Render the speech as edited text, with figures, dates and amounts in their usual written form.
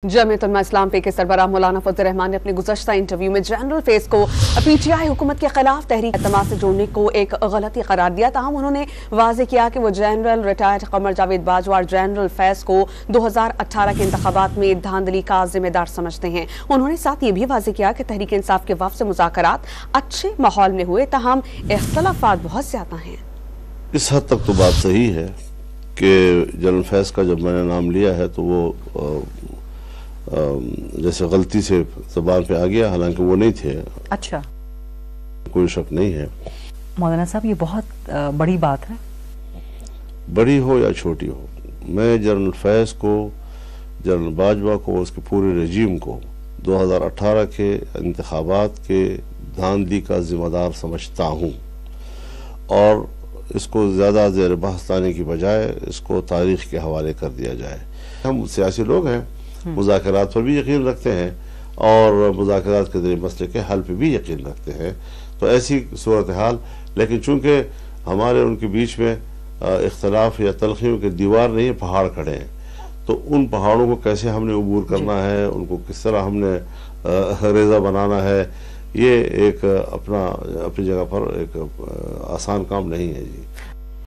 जमीयत उलमा इस्लाम पे के सरबराह मौलाना फजल रहमान ने अपने गुज़श्ता इंटरव्यू में जनरल फैज़ को पीटीआई हुकूमत के खिलाफ तहरीक एतमाद से जोड़ने को एक गलती करार दिया। ताहम उन्होंने वाज़ेह किया कि वो जनरल रिटायर्ड कमर जावेद बाजवा और जनरल फैज़ को 2018 के इंतखाबात में धांधली का जिम्मेदार समझते हैं। उन्होंने साथ ये भी वाज़ेह किया कि तहरीक इंसाफ के वफ़द से मुज़ाकरात अच्छे माहौल में हुए, ताहम इख्तलाफात बहुत ज़्यादा हैं। इस हद तक तो बात सही है कि जनरल फैज़ का जब मैंने नाम लिया है तो वो जैसे गलती से ज़बान पे आ गया, हालांकि वो नहीं थे। अच्छा, कोई शक नहीं है। मौलाना साहब, ये बहुत बड़ी बात है। बड़ी हो या छोटी हो, मैं जनरल फैज़ को, जनरल बाजवा को, उसके पूरे रजीम को 2018 के इंतखाबात के धांधली का जिम्मेदार समझता हूँ और इसको ज़्यादा ज़ेर बहस लाने की बजाय इसको तारीख़ के हवाले कर दिया जाए। हम सियासी लोग हैं, मुज़ाकरात पर भी यकीन रखते हैं और मुज़ाकरात के ज़रिए मसले के हल पर भी यकीन रखते हैं। तो ऐसी सूरत हाल, लेकिन चूँकि हमारे उनके बीच में इख्तलाफ या तलखियों की दीवार नहीं है, पहाड़ खड़े हैं, तो उन पहाड़ों को कैसे हमने अबूर करना है, उनको किस तरह हमने रेज़ा बनाना है, ये एक अपनी जगह पर एक आसान काम नहीं है जी।